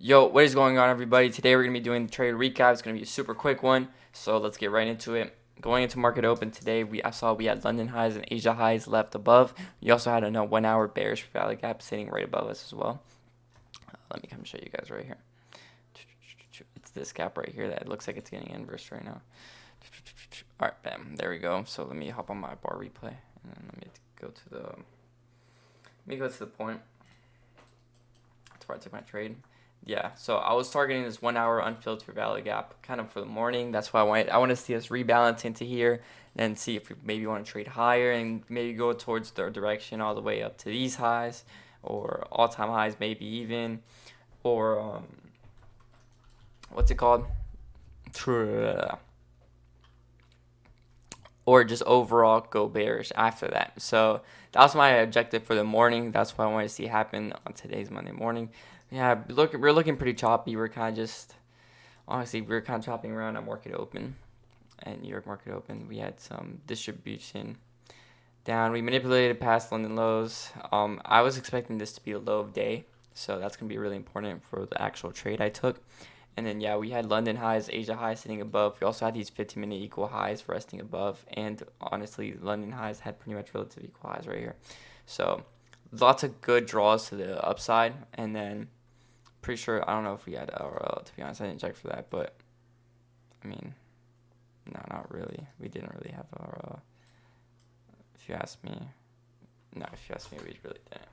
Yo, what is going on, everybody? Today we're going to be doing the trade recap. It's going to be a super quick one, so let's get right into it. Going into market open today, I saw we had London highs and Asia highs left above. We also had a 1 hour bearish valley gap sitting right above us as well. Let me come show you guys right here. It's this gap right here that looks like it's getting inverse right now. All right, bam, there we go. So let me hop on my bar replay and then let me go to the point. That's where I took my trade. Yeah, so I was targeting this 1 hour unfiltered valley gap kind of for the morning. That's why I want to see us rebalance into here and see if we maybe want to trade higher and maybe go towards the direction all the way up to these highs or all-time highs maybe even, or what's it called? Or just overall go bearish after that. So that was my objective for the morning. That's what I wanted to see happen on today's Monday morning. Yeah, we're looking pretty choppy. We're kind of just honestly we're kind of chopping around at market open and New York market open. We had some distribution down. We manipulated past London lows. I was expecting this to be a low of day, so that's gonna be really important for the actual trade I took. And then yeah, we had London highs, Asia highs sitting above. We also had these 15-minute equal highs resting above, and honestly, London highs had pretty much relative equal highs right here. So lots of good draws to the upside, and then pretty sure I don't know if we had LRL, to be honest. I didn't check for that, but I mean, no, not really. We didn't really have LRL. If you ask me, no, if you ask me, we really didn't.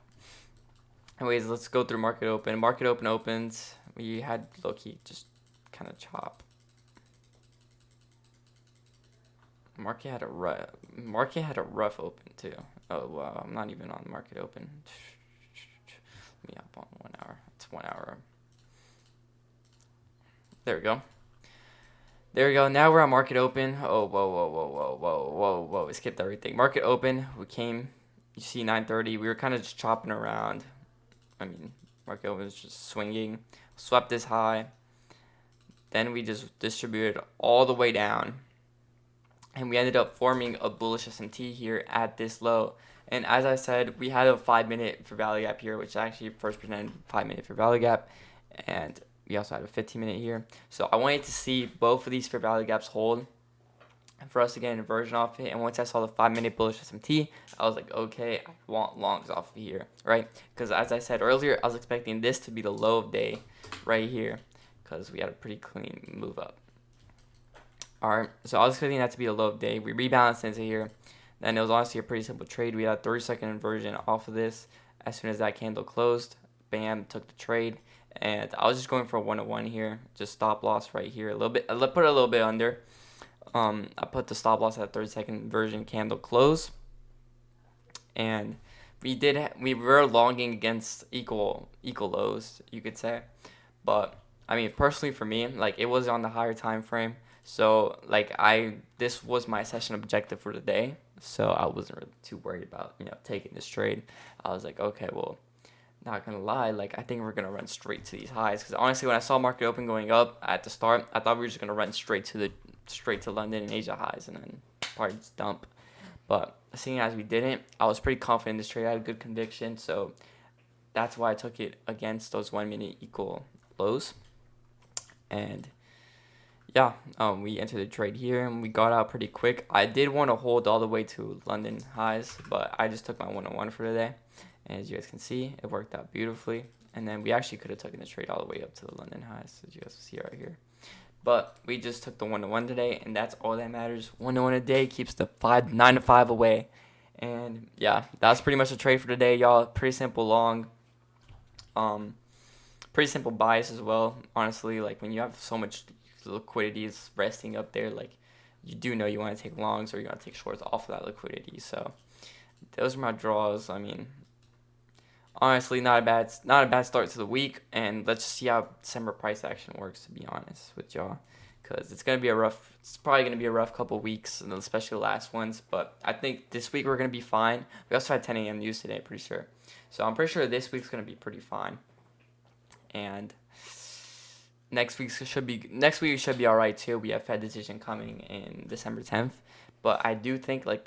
Anyways, let's go through market open. Market open opens. We had low-key just kind of chop. Market had a rough open too. Oh wow, I'm not even on market open. Let me hop on 1 hour. It's 1 hour. There we go. There we go. Now we're on market open. Oh, whoa, whoa, whoa, whoa, whoa, whoa, whoa. We skipped everything. Market open. We came. You see 9:30. We were kind of just chopping around. I mean, market open was just swinging. Swept this high. Then we just distributed all the way down. And we ended up forming a bullish SMT here at this low. And as I said, we had a 5 minute for value gap here, which actually first presented 5 minute for value gap. And we also had a 15-minute here. So I wanted to see both of these fair value gaps hold for us to get an inversion off it. And once I saw the 5 minute bullish SMT, I was like, okay, I want longs off of here, right? Because as I said earlier, I was expecting this to be the low of day right here because we had a pretty clean move up. All right, so I was expecting that to be a low of day. We rebalanced into here. Then it was honestly a pretty simple trade. We had a 30-second inversion off of this. As soon as that candle closed, bam, took the trade. And I was just going for a 1-1 here. Just stop loss right here. A little bit. I put it a little bit under. I put the stop loss at 30-second inversion candle close. And we were longing against equal lows, you could say. But I mean, personally for me, like it was on the higher time frame. So like this was my session objective for the day. So I wasn't really too worried about, taking this trade. I was like, okay, well, not gonna lie, like I think we're gonna run straight to these highs. Because honestly, when I saw market open going up at the start, I thought we were just gonna run straight to London and Asia highs and then probably just dump. But seeing as we didn't, I was pretty confident in this trade. I had good conviction, so that's why I took it against those 1 minute equal lows. And yeah, we entered the trade here and we got out pretty quick. I did want to hold all the way to London highs, but I just took my 1-on-1 for today. And as you guys can see, it worked out beautifully. And then we actually could have taken the trade all the way up to the London highs, as you guys can see right here. But we just took the 1-to-1 today, and that's all that matters. 1-to-1 a day keeps the 9 to 5 away. And yeah, that's pretty much the trade for today, y'all. Pretty simple long. Pretty simple bias as well. Honestly, like when you have so much liquidity is resting up there, like you do know you want to take longs or you want to take shorts off of that liquidity. So those are my draws. I mean, honestly, not a bad start to the week, and let's just see how December price action works. To be honest with y'all, because it's probably gonna be a rough couple weeks, and especially the last ones. But I think this week we're gonna be fine. We also had 10 a.m. news today, pretty sure. So I'm pretty sure this week's gonna be pretty fine, and next week should be all right too. We have Fed decision coming in December 10th, But I do think like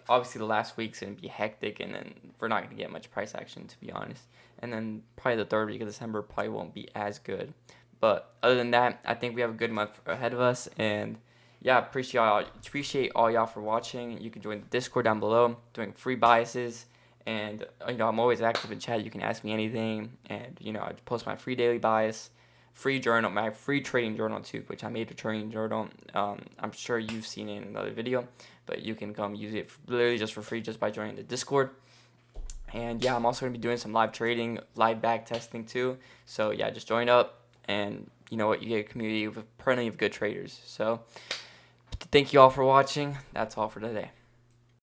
obviously the last week's gonna be hectic, and then we're not gonna get much price action, to be honest. And then probably the third week of December probably won't be as good. But other than that, I think we have a good month ahead of us, and yeah, appreciate all y'all for watching. You can join the Discord down below, doing free biases, and I'm always active in chat. You can ask me anything, and I post my free daily bias, free journal, my free trading journal too, which I made a trading journal. I'm sure you've seen it in another video, but you can come use it literally just for free just by joining the Discord. And yeah, I'm also gonna be doing some live trading, live back testing too. So yeah, just join up, and you know what, you get a community with plenty of good traders. So thank you all for watching. That's all for today.